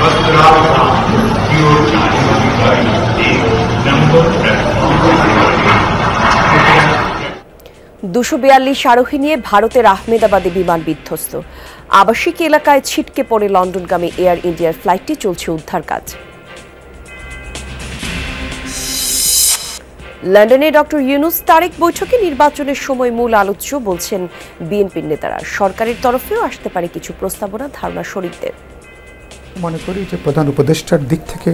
$242 আরোহী নিয়ে ভারতের আহমেদাবাদে বিমান বিধ্বস্ত। আবাসিক এলাকায় ছিটকে পড়ে লন্ডনগামী এয়ার ইন্ডিয়ার ফ্লাইটটি, চলছে উদ্ধার কাজ। লন্ডনে ডক্টর ইউনূস তারেক বৈঠকে নির্বাচনের সময় মূল আলোচ্য, বলছেন বিএনপির নেতারা। সরকারের তরফেও আসতে পারে কিছু প্রস্তাবনা, ধারণা শরীফদের। মনে করি যে প্রধান উপদেষ্টার দিক থেকে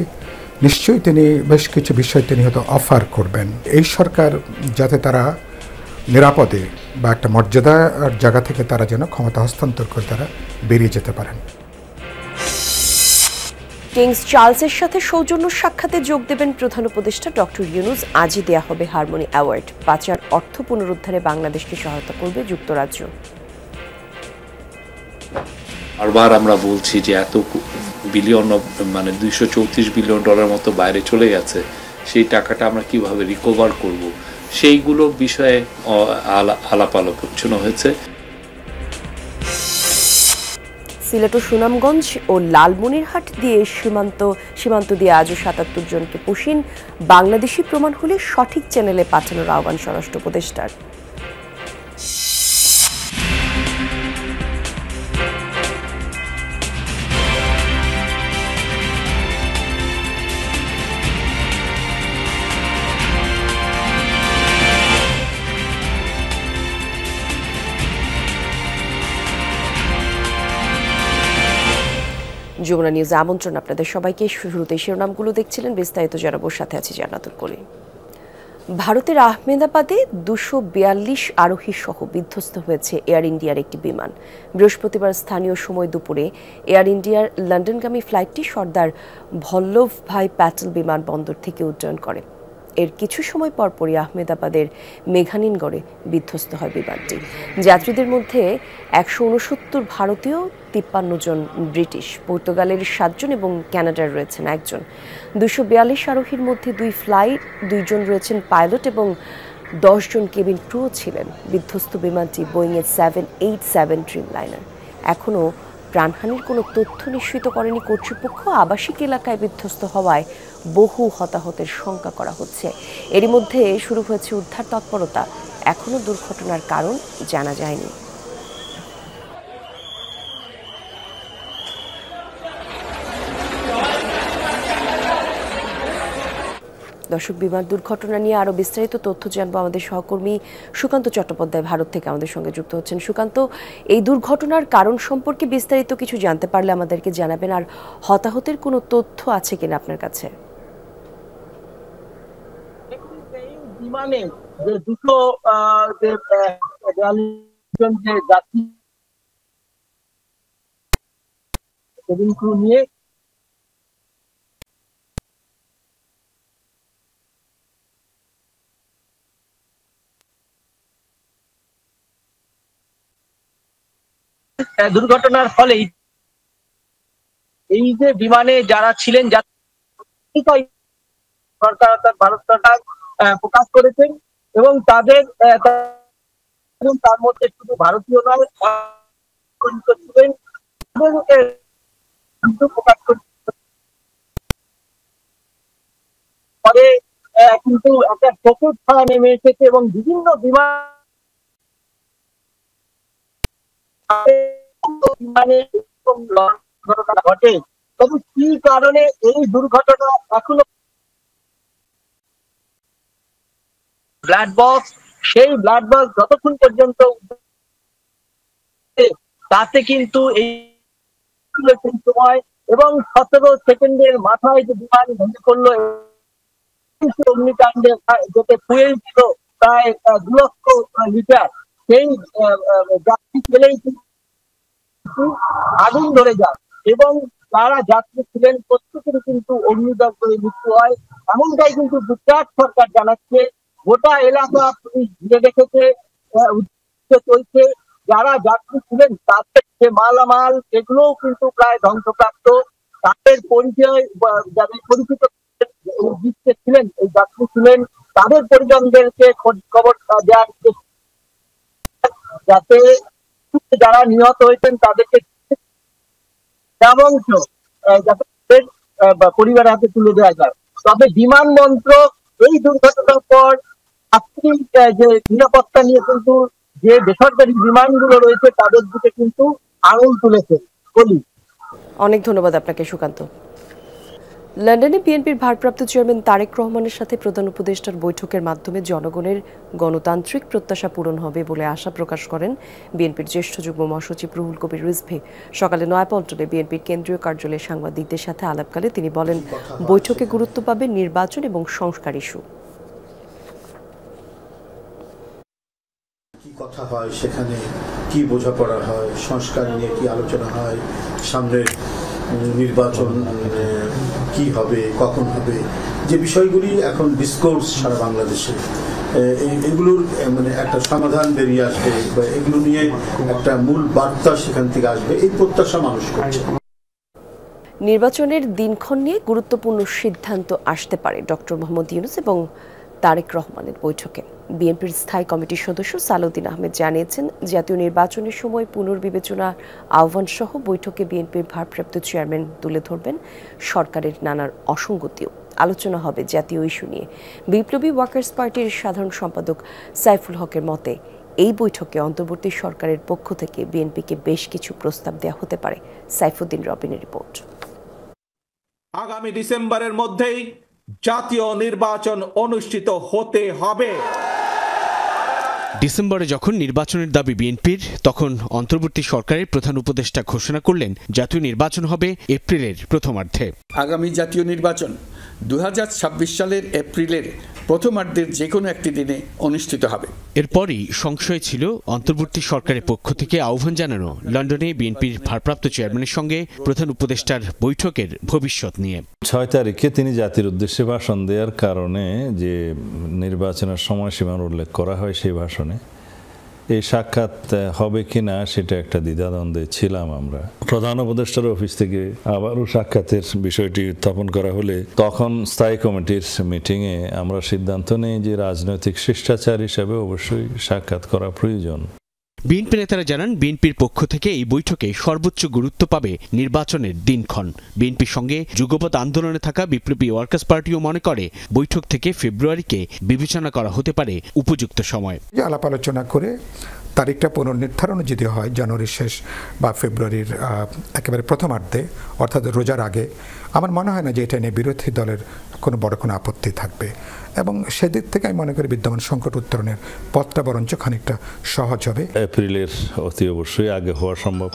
নিশ্চয়ই তিনি বেশ কিছু বিষয় তিনি হয়তো অফার করবেন। এই সরকার যাতে তারা নিরাপদে বা একটা মর্যাদার জায়গা থেকে তারা যেন ক্ষমতা হস্তান্তর করে তারা বেরিয়ে যেতে পারেন। কিংস চার্লসের সাথে সৌজন্য সাক্ষাতে যোগ দেবেন প্রধান উপদেষ্টা ডক্টর ইউনূস। আজই দেয়া হবে হারমোনি অ্যাওয়ার্ড। পাচার অর্থ পুনরুদ্ধারে বাংলাদেশকে সহায়তা করবে যুক্তরাজ্য। বারবার আমরা বলছি যে এত বিলিয়ন, মানে $234 বিলিয়ন মতো বাইরে চলে গেছে, সেই টাকাটা আমরা কিভাবে রিকভার করব, সেইগুলো বিষয়ে আলাপ আলোচনা হয়েছে। সিলেট ও সুনামগঞ্জ ও লালমনিরহাট দিয়ে সীমান্ত দিয়ে আজও ৭৭ জনকে পুশিন। বাংলাদেশি প্রমাণ হলে সঠিক চ্যানেলে পাঠানোর আহ্বান স্বরাষ্ট্র উপদেষ্টার। যমুনা নিউজে আমন্ত্রণ আপনাদের সবাইকে। শুরুতে শিরোনামগুলো দেখছিলেন, বিস্তারিত জানাবো, সাথে আছি জান্নাতুল কলি। ভারতের আহমেদাবাদে 242 আরোহী সহ বিধ্বস্ত হয়েছে এয়ার ইন্ডিয়ার একটি বিমান। বৃহস্পতিবার স্থানীয় সময় দুপুরে এয়ার ইন্ডিয়ার লন্ডনগামী ফ্লাইটটি সর্দার বল্লভভাই প্যাটেল বিমানবন্দর থেকে উড্ডয়ন করে। এর কিছু সময় পরপরই আহমেদাবাদের মেঘানিনগড়ে বিধ্বস্ত হয় বিমানটি। যাত্রীদের মধ্যে 169 ভারতীয়, 53 জন ব্রিটিশ, পর্তুগালের 7 জন এবং কানাডার রয়েছেন 1 জন। 242 আরোহীর মধ্যে 2 জন রয়েছেন পাইলট এবং 10 জন কেবিন ক্রুও ছিলেন। বিধ্বস্ত বিমানটি বোয়িংয়ের 787 ড্রিমলাইনার। এখনও প্রাণহানির কোনো তথ্য নিশ্চিত করেনি কর্তৃপক্ষ। আবাসিক এলাকায় বিধ্বস্ত হওয়ায় বহু হতাহতের শঙ্কা করা হচ্ছে। এরই মধ্যে শুরু হয়েছে উদ্ধার তৎপরতা। এখনও দুর্ঘটনার কারণ জানা যায়নি। দর্শক, বিমান দুর্ঘটনা নিয়ে আরো বিস্তারিত তথ্য জানবো। আমাদের সহকর্মী সুকান্ত চট্টোপাধ্যায় ভারত থেকে আমাদের সঙ্গে যুক্ত হচ্ছেন। সুকান্ত, এই দুর্ঘটনার কারণ সম্পর্কে বিস্তারিত কিছু জানতে পারলে আমাদেরকে জানাবেন, আর হতাহতের কোনো তথ্য আছে কিনা আপনার কাছে? বিমানে যে 242 জন যে যাত্রী কেবিন ক্রু নিয়ে দুর্ঘটনার ফলে এই যে বিমানে যারা ছিলেন, সরকার অর্থাৎ ভারত সরকার প্রকাশ করেছেন এবং তার মধ্যে শুধু ভারতীয় নয়, ছিলেন প্রকাশ পরে কিন্তু একটা চোখের ছায়া নেমে এসেছে এবং বিভিন্ন বিমান দুর্ঘটনা ঘটে। তবে কি কারণে এই দুর্ঘটনা এখনো ব্লাড বক্স, সেই ব্লাড বক্স যতক্ষণ পর্যন্ত তাতে কিন্তু এই সময় এবং 17 সেকেন্ডের মাথায় যে বিমান ভেঙে পড়লো, অগ্নিকাণ্ডে যেতে ফুয়েল ছিল প্রায় 2 লক্ষ লিটার, সেই যাত্রী পেলেই আগুন ধরে যায় এবং যারা যাত্রী ছিলেন প্রত্যেকেরই কিন্তু অগ্নিদগ্ধ হয়ে মৃত্যু হয়। এমনটাই কিন্তু গুজরাট সরকার জানাচ্ছে। গোটা এলাকা পুলিশ ঘিরে রেখেছে, চলছে। যারা যাত্রী ছিলেন তাদের যে মালামাল, সেগুলোও কিন্তু প্রায় ধ্বংসপ্রাপ্ত। তাদের পরিচয়, যাদের পরিচিত ছিলেন, এই যাত্রী ছিলেন, তাদের পরিজনদেরকে খোঁজ খবর দেওয়ার যাতে যারা নিহত হয়েছেন তাদেরকে যাতে পরিবারের হাতে তুলে দেওয়া যায়। তবে বিমান মন্ত্রক এই দুর্ঘটনার পর যাত্রী যে নিরাপত্তা নিয়ে কিন্তু যে বেসরকারি বিমানগুলো রয়েছে তাদের দিকে কিন্তু আঙুল তুলেছে বলি। অনেক ধন্যবাদ আপনাকে সুকান্ত। লন্ডনে বিএনপির ভারপ্রাপ্ত চেয়ারম্যান তারেক রহমানের সাথে প্রধান উপদেষ্টার বৈঠকের মাধ্যমে জনগণের গণতান্ত্রিক প্রত্যাশা পূরণ হবে বলে আশা প্রকাশ করেন বিএনপির জ্যেষ্ঠ যুগ্ম মহাসচিব রুহুল কবির রিজভী। সকালে নয়াপল্টনে বিএনপির কেন্দ্রীয় কার্যালয়ে সাংবাদিকদের সাথে আলাপকালে তিনি বলেন, বৈঠকে গুরুত্ব পাবে নির্বাচন এবং সংস্কার ইস্যু। কি কথা হয় সেখানে, কি বোঝাপড়া হয়, সংস্কার নিয়ে কি আলোচনা হয়, সামনের নির্বাচন কি হবে, কখন হবে, যে বিষয়গুলি এখন ডিসকোর্স সারা বাংলাদেশে, এগুলোর মানে একটা সমাধান বেরিয়ে আসবে বা এগুলো নিয়ে একটা মূল বার্তা সেখান থেকে আসবে, এই প্রত্যাশা মানুষ করছে। নির্বাচনের দিনক্ষণ নিয়ে গুরুত্বপূর্ণ সিদ্ধান্ত আসতে পারে ডক্টর মোহাম্মদ ইউনূস এবং তারেক রহমানের বৈঠকে। বিএনপির স্থায়ী কমিটির সদস্য সালাউদ্দিন আহমেদ জানিয়েছেন, জাতীয় নির্বাচনের সময় পুনর্বিবেচনার আহ্বান সহ বৈঠকে বিএনপির ভারপ্রাপ্ত চেয়ারম্যান তুলে ধরবেন সরকারের নানার অসঙ্গতিও। আলোচনা হবে জাতীয় ইস্যু নিয়ে। বিপ্লবী ওয়ার্কার্স পার্টির সাধারণ সম্পাদক সাইফুল হকের মতে, এই বৈঠকে অন্তর্বর্তী সরকারের পক্ষ থেকে বিএনপিকে বেশ কিছু প্রস্তাব দেওয়া হতে পারে। সাইফুদ্দিন রবিনের রিপোর্ট। আগামী ডিসেম্বরের মধ্যেই জাতীয় নির্বাচন অনুষ্ঠিত হতে হবে। ডিসেম্বরে যখন নির্বাচনের দাবি বিএনপির, তখন অন্তর্বর্তী সরকারের প্রধান উপদেষ্টা ঘোষণা করলেন জাতীয় নির্বাচন হবে এপ্রিলের প্রথমার্ধে। আগামী জাতীয় নির্বাচন 2026 সালের এপ্রিলের প্রথমার্ধের যে কোনো একটি দিনে অনুষ্ঠিত হবে। এরপরই সংশয় ছিল অন্তর্বর্তী সরকারের পক্ষ থেকে আহ্বান জানানো লন্ডনে বিএনপির ভারপ্রাপ্ত চেয়ারম্যানের সঙ্গে প্রধান উপদেষ্টার বৈঠকের ভবিষ্যৎ নিয়ে। 6 তারিখে তিনি জাতির উদ্দেশ্যে ভাষণ দেওয়ার কারণে যে নির্বাচনের সময়সীমার উল্লেখ করা হয়, সেই ভাষণে এই সাক্ষাৎ হবে কিনা সেটা একটা দ্বিধাদ্বন্দ্বে ছিলাম আমরা। প্রধান উপদেষ্টার অফিস থেকে আবারও সাক্ষাতের বিষয়টি উত্থাপন করা হলে তখন স্থায়ী কমিটির মিটিংয়ে আমরা সিদ্ধান্ত নেই যে রাজনৈতিক শিষ্টাচার হিসাবে অবশ্যই সাক্ষাৎ করা প্রয়োজন। বিএনপি নেতারা জানান, বিএনপির পক্ষ থেকে এই বৈঠকে সর্বোচ্চ গুরুত্ব পাবে নির্বাচনের দিনক্ষণ। বিএনপির সঙ্গে যুগপৎ আন্দোলনে থাকা বিপ্লবী ওয়ার্কার্স পার্টিও মনে করে বৈঠক থেকে ফেব্রুয়ারিকে বিবেচনা করা হতে পারে উপযুক্ত সময়। আলাপ আলোচনা করে তারিখটা পুনর্নির্ধারণ যদি হয় জানুয়ারির শেষ বা ফেব্রুয়ারির একেবারে প্রথমার্ধে, অর্থাৎ রোজার আগে, আমার মনে হয় না যে এটা নিয়ে বিরোধী দলের কোনো বড় কোনো আপত্তি থাকবে, এবং সেদিক থেকে আমি মনে করি বিদ্যমান সংকট উত্তরণের পথটা বরঞ্চ খানিকটা সহজ হবে। এপ্রিলের অতি অবশ্যই আগে হওয়া সম্ভব,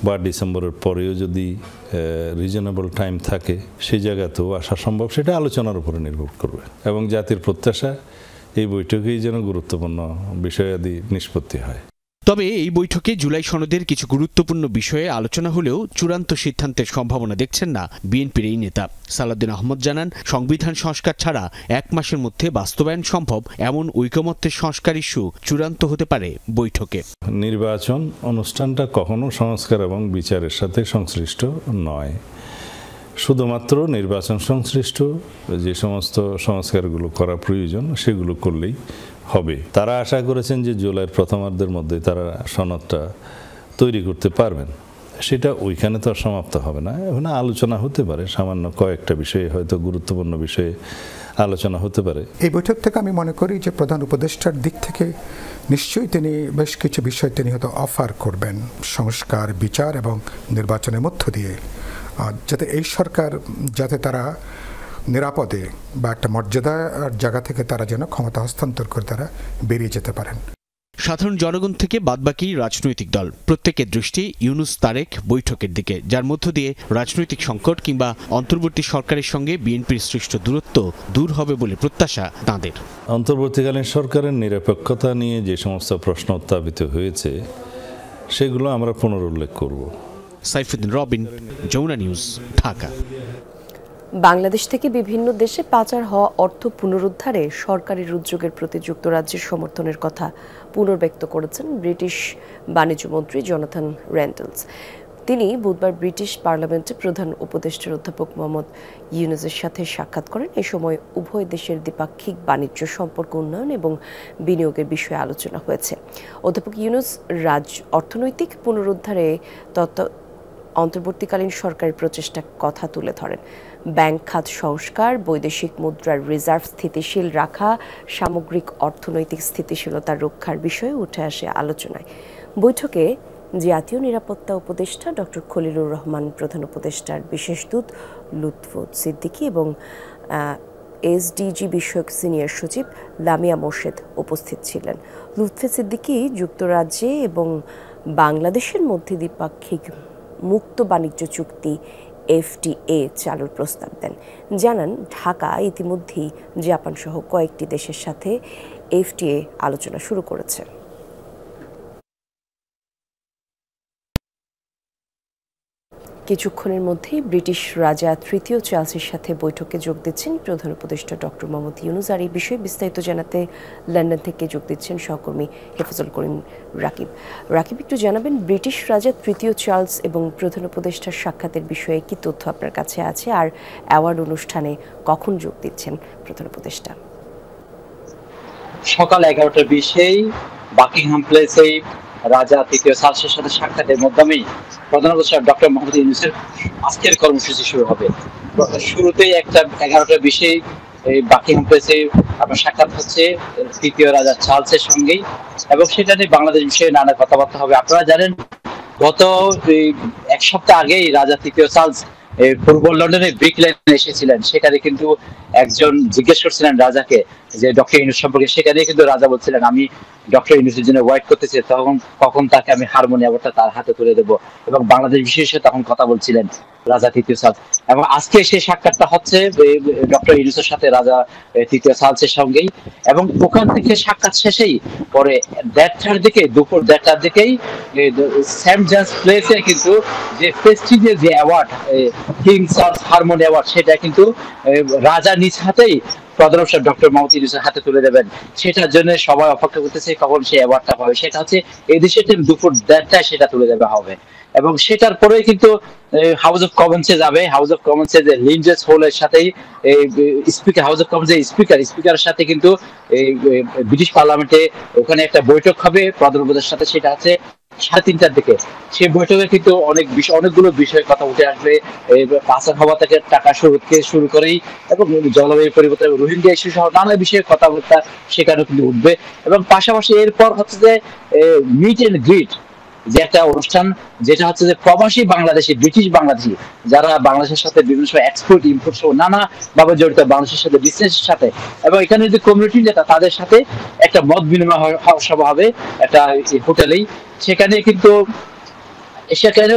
বা ডিসেম্বরের পরেও যদি রিজনেবল টাইম থাকে সেই জায়গাতেও আসা সম্ভব, সেটা আলোচনার উপরে নির্ভর করবে। এবং জাতির প্রত্যাশা এই বৈঠকেই যেন গুরুত্বপূর্ণ বিষয়াদি নিষ্পত্তি হয়। তবে এই বৈঠকে জুলাই সনদের কিছু গুরুত্বপূর্ণ বিষয়ে আলোচনা হলেও চূড়ান্ত সিদ্ধান্তের সম্ভাবনা দেখছেন না বিএনপির এই নেতা। সালাউদ্দিন আহমেদ জানান, সংবিধান সংস্কার ছাড়া 1 মাসের মধ্যে বাস্তবায়ন সম্ভব এমন ঐকমত্যের সংস্কার ইস্যু চূড়ান্ত হতে পারে বৈঠকে। নির্বাচন অনুষ্ঠানটা কখনো সংস্কার এবং বিচারের সাথে সংশ্লিষ্ট নয়, শুধুমাত্র নির্বাচন সংশ্লিষ্ট যে সমস্ত সংস্কারগুলো করা প্রয়োজন সেগুলো করলেই হবে। তারা আশা করেছেন যে জুলাইয়ের প্রথমার্ধের মধ্যে তারা সনদটা তৈরি করতে পারবেন, সেটা ওইখানে তো সমাপ্ত হবে না। ওখানে আলোচনা হতে পারে, সামান্য কয়েকটা বিষয়ে, হয়তো গুরুত্বপূর্ণ বিষয়ে আলোচনা হতে পারে। এই বৈঠক থেকে আমি মনে করি যে প্রধান উপদেষ্টার দিক থেকে নিশ্চয়ই তিনি বেশ কিছু বিষয় তিনি হয়তো অফার করবেন, সংস্কার, বিচার এবং নির্বাচনের মধ্য দিয়ে, যাতে এই সরকার যাতে তারা নিরাপদে বা একটা মর্যাদার জায়গা থেকে তারা যেন ক্ষমতা হস্তান্তর করে তারা বেরিয়ে যেতে পারেন। সাধারণ জনগণ থেকে বাদবাকি রাজনৈতিক দল প্রত্যেকের দৃষ্টি ইউনূস তারেক বৈঠকের দিকে, যার মধ্য দিয়ে রাজনৈতিক সংকট কিংবা অন্তর্বর্তী সরকারের সঙ্গে বিএনপির সৃষ্ট দূরত্ব দূর হবে বলে প্রত্যাশা তাঁদের। অন্তর্বর্তীকালীন সরকারের নিরপেক্ষতা নিয়ে যে সমস্ত প্রশ্ন উত্থাপিত হয়েছে সেগুলো আমরা পুনরুল্লেখ করব। সাইফুদ্দিন রবিন, যমুনা নিউজ, ঢাকা। বাংলাদেশ থেকে বিভিন্ন দেশে পাচার হওয়া অর্থ পুনরুদ্ধারে সরকারের উদ্যোগের প্রতি যুক্তরাজ্যের সমর্থনের কথা পুনর্ব্যক্ত করেছেন ব্রিটিশ বাণিজ্য মন্ত্রী জোনাথন র্যান্ডলস। তিনি বুধবার ব্রিটিশ পার্লামেন্টে প্রধান উপদেষ্টা অধ্যাপক মোহাম্মদ ইউনূসের সাথে সাক্ষাৎ করেন। এ সময় উভয় দেশের দ্বিপাক্ষিক বাণিজ্য সম্পর্ক উন্নয়ন এবং বিনিয়োগের বিষয়ে আলোচনা হয়েছে। অধ্যাপক ইউনূস অর্থনৈতিক পুনরুদ্ধারে অন্তর্বর্তীকালীন সরকারের প্রচেষ্টার কথা তুলে ধরেন। ব্যাংক খাত সংস্কার, বৈদেশিক মুদ্রার রিজার্ভ স্থিতিশীল রাখা, সামগ্রিক অর্থনৈতিক স্থিতিশীলতা রক্ষার বিষয়ে উঠে আসে আলোচনায়। বৈঠকে জাতীয় নিরাপত্তা উপদেষ্টা ডক্টর খলিলুর রহমান, প্রধান উপদেষ্টার বিশেষ দূত লুৎফুত সিদ্দিকী এবং এসডিজি বিষয়ক সিনিয়র সচিব লামিয়া মোর্শেদ উপস্থিত ছিলেন। লুৎফুত সিদ্দিকী যুক্তরাজ্যে এবং বাংলাদেশের মধ্যে দ্বিপাক্ষিক মুক্ত বাণিজ্য চুক্তি FTA চালুর প্রস্তাব দেন। জানান, ঢাকা ইতিমধ্যেই জাপান সহ কয়েকটি দেশের সাথে FTA আলোচনা শুরু করেছে। কিছুক্ষণের মধ্যেই ব্রিটিশ রাজা তৃতীয় চার্লসের সাথে বৈঠকে যোগ দিচ্ছেন প্রধান উপদেষ্টা ডক্টর মোহাম্মদ ইউনূস। আর এই বিষয়ে বিস্তারিত জানাতে লন্ডন থেকে যোগ দিচ্ছেন সহকর্মী হেফাজুল করিম রাকিব। রাকিব, একটু জানাবেন ব্রিটিশ রাজা তৃতীয় চার্লস এবং প্রধান উপদেষ্টার সাক্ষাতের বিষয়ে কি তথ্য আপনার কাছে আছে, আর অ্যাওয়ার্ড অনুষ্ঠানে কখন যোগ দিচ্ছেন প্রধান উপদেষ্টা? সকাল 11:20 বাকিংহাম প্লেসে রাজা তৃতীয় চার্লসের সাথে সাক্ষাতের মাধ্যমেই প্রধান উপদেষ্টা ডক্টর মোহাম্মদ ইউনূসের আজকের কর্মসূচি শুরু হবে। শুরুতেই 11:20 এই বাকিংহাম প্লেসে আপনার সাক্ষাৎ হচ্ছে তৃতীয় রাজা চার্লসের সঙ্গেই, এবং সেটা নিয়ে বাংলাদেশ বিষয়ে নানা কথাবার্তা হবে। আপনারা জানেন, গত এক সপ্তাহ আগেই রাজা তৃতীয় চার্লস পূর্ব লন্ডনে ব্রিক লেনে এসেছিলেন। সেখানে কিন্তু একজন জিজ্ঞেস করছিলেন রাজাকে যে ডক্টর ইউনূস সম্পর্কে। সেখানে কিন্তু রাজা বলছিলেন, আমি ডক্টর ইউনূসের জন্য ওয়েট করতেছি, তখন কখন তাকে আমি হারমোনি অ্যাওয়ার্ডটা তার হাতে তুলে দেবো, এবং বাংলাদেশ বিশেষে তখন কথা বলছিলেন রাজা তৃতীয় চার্লস। এবং আজকে সেই সাক্ষাৎটা হচ্ছে ডক্টর ইউনূসের সাথে রাজা তৃতীয় চার্লসের সঙ্গেই, এবং ওখান থেকে সাক্ষাৎ শেষেই পরে 1:30টার দিকে, দুপুর 1:30টার দিকেই সেন্ট জেমস প্লেসে কিন্তু যে প্রেস্টিজিয়াস যে award king Charles harmony award, সেটা কিন্তু রাজা নিজ হাতেই প্রধান উপদেষ্টা ডক্টর মোহাম্মদ ইউনূসের হাতে তুলে দেবেন। সেটার জন্য সবাই অপেক্ষা করতেছে কখন সেই অ্যাওয়ার্ডটা পাবে। সেটা হচ্ছে এই দেশে দুপুর 1:30টায় সেটা তুলে দেওয়া হবে, এবং সেটার পরেই কিন্তু হাউস অফ কমন্সে যাবে। হাউস অফ কমন্সে যে লিন্ডসেস হোলের সাথেই স্পিকার, হাউস অফ কমন্সের স্পিকারের সাথে কিন্তু ব্রিটিশ পার্লামেন্টে ওখানে একটা বৈঠক হবে প্রধান উপদেষ্টার সাথে। সেটা হচ্ছে 3:30টার দিকে। সেই বৈঠকে কিন্তু অনেকগুলো বিষয়ে কথা উঠে আসবে, পাচার হওয়া থেকে টাকা শুরু করেই, এবং জলবায়ু পরিবর্তন, রোহিঙ্গা ইস্যু সহ নানা বিষয়ে কথাবার্তা সেখানেও কিন্তু উঠবে। এবং পাশাপাশি এরপর হচ্ছে যে মিট এন্ড গ্রিট, যে একটা অনুষ্ঠান, যেটা হচ্ছে যে প্রবাসী বাংলাদেশি, ব্রিটিশ বাংলাদেশি যারা বাংলাদেশের সাথে বিভিন্ন সময় এক্সপোর্ট ইম্পোর্ট সহ নানা ভাবে জড়িত, বাংলাদেশের সাথে বিজনেসের সাথে, এবং এখানে যে কমিউনিটি নেতা তাদের সাথে একটা মত বিনিময় সভা হবে একটা হোটেলেই। সেখানেও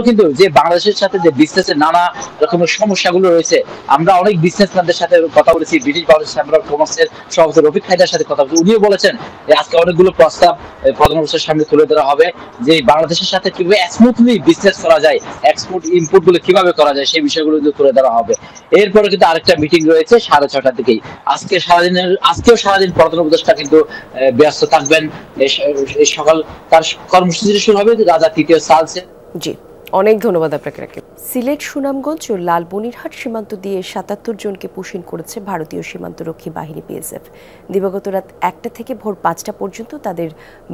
কিন্তু যে বাংলাদেশের সাথে যে বিজনেসের নানা রকমের সমস্যাগুলো রয়েছে, আমরা অনেক বিজনেসম্যানদের সাথে কথা বলেছি, ব্রিটিশ বাংলাদেশ চেম্বার অফ কমার্সের সভাপতি রফিক হায়দার সাথে কথা বলেছি। উনিও বলেছেন যে আজকে অনেকগুলো প্রস্তাব প্রধান উপদেষ্টার সামনে তুলে ধরা হবে, যে বাংলাদেশের সাথে কিভাবে স্মুথলি বিজনেস করা যায়, এক্সপোর্ট ইম্পোর্ট গুলো কিভাবে করা যায়, সেই বিষয়গুলো তুলে ধরা হবে। এরপরে কিন্তু আরেকটা মিটিং রয়েছে 6:30টার দিকেই। আজকেও সারাদিন প্রধান উপদেষ্টা কিন্তু ব্যস্ত থাকবেন। সকাল তার কর্মসূচি শুরু হবে রাজা তৃতীয় চার্লসের। জি, অনেক ধন্যবাদ আপনাকে রাকিব। সিলেট, সুনামগঞ্জ ও লালমনিরহাট সীমান্ত দিয়ে 77 জনকে পুশিন করেছে ভারতীয় সীমান্তরক্ষী বাহিনী BSF। দিবাগত রাত 1টা থেকে ভোর 5টা পর্যন্ত তাদের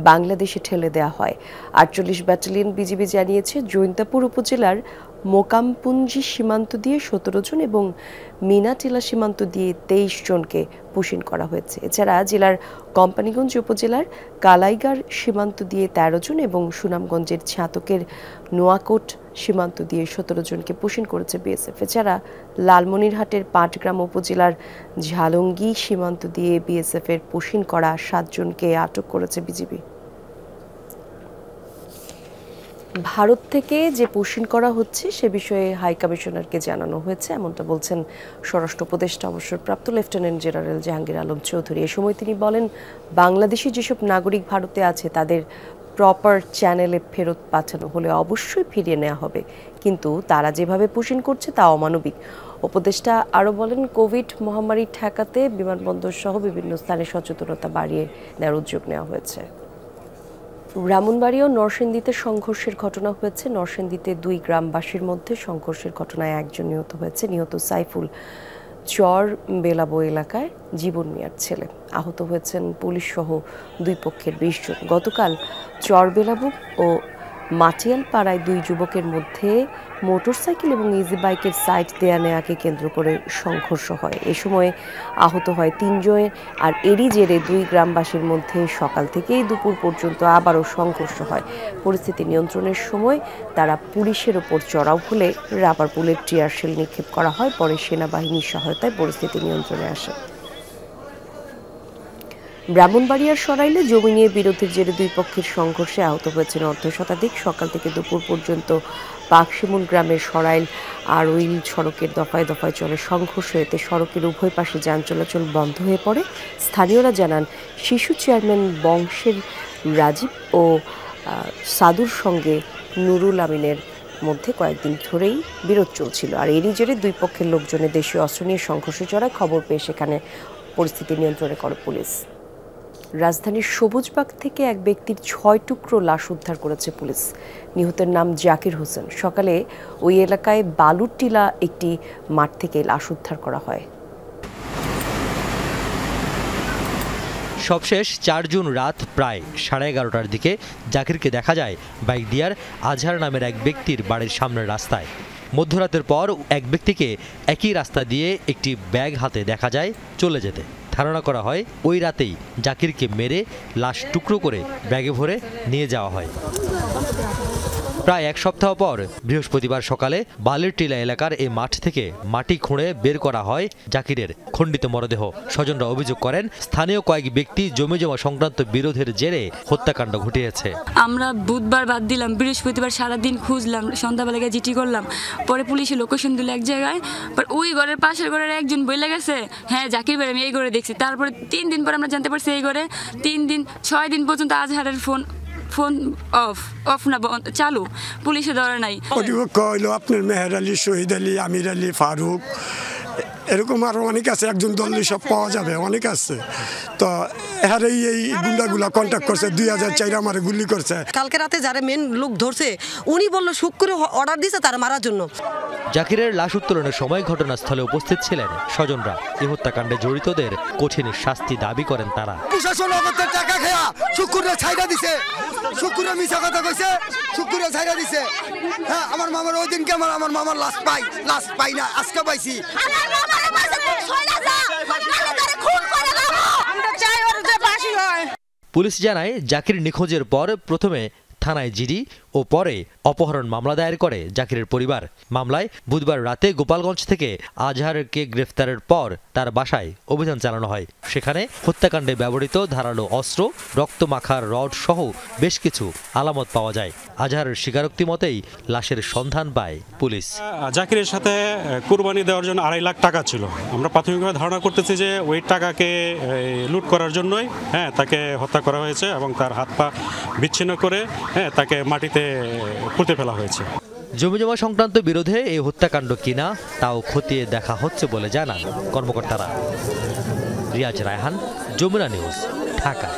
বাংলাদেশে ঠেলে দেওয়া হয়। 48 ব্যাটালিয়ন বিজিবি জানিয়েছে, জৈন্তাপুর উপজেলার মোকামপুঞ্জি সীমান্ত দিয়ে 17 জন এবং মিনাটিলা সীমান্ত দিয়ে 23 জনকে পুশিন করা হয়েছে। এছাড়া জেলার কোম্পানীগঞ্জ উপজেলার কালাইগার সীমান্ত দিয়ে 13 জন এবং সুনামগঞ্জের ছাতকের নোয়াকোট সীমান্ত দিয়ে 17 জনকে পুশিন করেছে BSF। এছাড়া লালমনিরহাটের পাটগ্রাম উপজেলার ঝালঙ্গি সীমান্ত দিয়ে BSF এর পুশিন করা 7 জনকে আটক করেছে বিজিবি। ভারত থেকে যে পুশিন করা হচ্ছে সে বিষয়ে হাই কমিশনারকে জানানো হয়েছে, এমনটা বলছেন স্বরাষ্ট্র উপদেষ্টা অবসরপ্রাপ্ত লেফটেন্যান্ট জেনারেল জাহাঙ্গীর আলম চৌধুরী। এ সময় তিনি বলেন, বাংলাদেশি যেসব নাগরিক ভারতে আছে তাদের প্রপার চ্যানেলে ফেরত পাঠানো হলে অবশ্যই ফিরিয়ে নেওয়া হবে, কিন্তু তারা যেভাবে পুশিন করছে তা অমানবিক। উপদেষ্টা আরও বলেন, কোভিড মহামারী ঠেকাতে বিমানবন্দর সহ বিভিন্ন স্থানে সচেতনতা বাড়িয়ে নেওয়ার উদ্যোগ নেওয়া হয়েছে। ব্রাহ্মণবাড়িয়া ও নরসিংদীতে সংঘর্ষের ঘটনা হয়েছে। নরসিংদীতে 2 গ্রামবাসীর মধ্যে সংঘর্ষের ঘটনায় 1 জন নিহত হয়েছে। নিহত সাইফুল চর বেলাবো এলাকায় জীবন মিয়ার ছেলে। আহত হয়েছেন পুলিশ সহ 2 পক্ষের 20 জন। গতকাল চর বেলাবো ও মাটিয়াল পাড়ায় দুই যুবকের মধ্যে মোটরসাইকেল এবং ইজি বাইকের সাইড দেয়া নেয়াকে কেন্দ্র করে সংঘর্ষ হয়। এ সময় আহত হয় 3 জন। আর এরই জেরে দুই গ্রামবাসীর মধ্যে সকাল থেকেই দুপুর পর্যন্ত আবারও সংঘর্ষ হয়। পরিস্থিতি নিয়ন্ত্রণের সময় তারা পুলিশের ওপর চড়াও হলে রাবার বুলেট, টিয়ার শেল নিক্ষেপ করা হয়। পরে সেনাবাহিনীর সহায়তায় পরিস্থিতি নিয়ন্ত্রণে আসে। ব্রাহ্মণবাড়িয়ার সরাইলে জমি নিয়ে বিরোধের জেরে দুই পক্ষের সংঘর্ষে আহত হয়েছেন অর্ধশতাধিক। সকাল থেকে দুপুর পর্যন্ত পাকশিমুল গ্রামের সরাইল আর উইল সড়কের দফায় দফায় চলে সংঘর্ষ। এতে সড়কের উভয় পাশে যান চলাচল বন্ধ হয়ে পড়ে। স্থানীয়রা জানান, শিশু চেয়ারম্যান বংশের রাজীব ও সাদুর সঙ্গে নুরুল আমিনের মধ্যে কয়েকদিন ধরেই বিরোধ চলছিল। আর এরই জেরে দুই পক্ষের লোকজনের দেশীয় অস্ত্র নিয়ে সংঘর্ষে জড়ায়। খবর পেয়ে সেখানে পরিস্থিতি নিয়ন্ত্রণে করে পুলিশ। রাজধানীর সবুজবাগ থেকে এক ব্যক্তির 6 টুকরো লাশ উদ্ধার করেছে পুলিশ। নিহতের নাম জাকির হোসেন। সকালে ওই এলাকায় বালুর টিলা একটি মাঠ থেকে লাশ উদ্ধার করা হয়। সবশেষ 4 জুন রাত প্রায় 11:30টার দিকে জাকিরকে দেখা যায় বাইক দিয়ার আজহার নামের এক ব্যক্তির বাড়ির সামনের রাস্তায়। মধ্যরাতের পর এক ব্যক্তিকে একই রাস্তা দিয়ে একটি ব্যাগ হাতে দেখা যায় চলে যেতে। ধারণা করা হয় ওই রাতেই জাকিরকে মেরে লাশ টুকরো করে ব্যাগে ভরে নিয়ে যাওয়া হয়। প্রায় 1 সপ্তাহ পর বৃহস্পতিবার সকালে বালির টিলা এলাকার এই মাঠ থেকে মাটি খুঁড়ে বের করা হয় জাকিরের খণ্ডিত মরদেহ। স্বজনরা অভিযোগ করেন, স্থানীয় কয়েক ব্যক্তি জমি জমা সংক্রান্ত বিরোধের জেরে হত্যাকাণ্ড ঘটিয়েছে। আমরা বুধবার বাদ দিলাম, বৃহস্পতিবার সারাদিন খুঁজলাম, সন্ধ্যাবেলা গিয়ে জিটি করলাম। পরে পুলিশে লোকেশন দিল এক জায়গায়। পর ওই ঘরের পাশের ঘরের একজন বইলে গেছে, হ্যাঁ জাকির ভাই আমি এই ঘরে দেখছি। তারপরে 3 দিন পর আমরা জানতে পারছি এই ঘরে 3 দিন 6 দিন পর্যন্ত আজহারের ফোন অফ না চালু, পুলিশে ধরে নাই। কর্তৃপক্ষ হইলো আপনার মেহের আলী, শহীদ আলী, আমির আলী, ফারুক, এরকম আরো অনেক আছে। একজন দলই সব পাওয়া যাবে, অনেক আছে। তো এহারেই এই গুন্ডাগুলা কন্ট্যাক্ট করছে, 2004 আমারে গুলি করছে। কালকে রাতে যারা মেন লোক ধরছে উনি বললো শুক্র অর্ডার দিয়েছে তারা মারার জন্য। জাকিরের লাশ উত্তোলনের সময় ঘটনাস্থলে উপস্থিত ছিলেন স্বজনরা। এই হত্যাকাণ্ডে জড়িতদের কঠিন শাস্তি দাবি করেন তারা। প্রশাসন আমাদের টাকা খেয়া শুক্রে ছাইড়া দিছে, শুক্রে মিছা কথা কইছে, শুক্রে ছাইড়া দিছে। হ্যাঁ, আমার মামার ওই দিনকে আমার মামার লাশ পাই না, আজকে পাইছি। পুলিশ জানায়, জাকির নিখোঁজের পর প্রথমে থানায় জিডি ও পরে অপহরণ মামলা দায়ের করে জাকিরের পরিবার। মামলায় বুধবার রাতে গোপালগঞ্জ থেকে আজহারকে গ্রেফতারের পর তার বাসায় অভিযান চালানো হয়। সেখানে হত্যাকাণ্ডে ব্যবহৃত ধারালো অস্ত্র, রক্তমাখার রড সহ বেশ কিছু আলামত পাওয়া যায়। আজহারের স্বীকারোক্তি মতেই লাশের সন্ধান পায় পুলিশ। জাকিরের সাথে কুরবানি দেওয়ার জন্য 2.5 লাখ টাকা ছিল। আমরা প্রাথমিকভাবে ধারণা করতেছি যে ওই টাকাকে লুট করার জন্যই তাকে হত্যা করা হয়েছে এবং তার হাত পা বিচ্ছিন্ন করে তাকে মাটিতে পুঁতে ফেলা হয়েছে। জমিজমা সংক্রান্ত বিরোধে এই হত্যাকাণ্ড কিনা তাও খতিয়ে দেখা হচ্ছে বলে জানান কর্মকর্তারা। রিয়াজ রায়হান, যমুনা নিউজ, ঢাকা।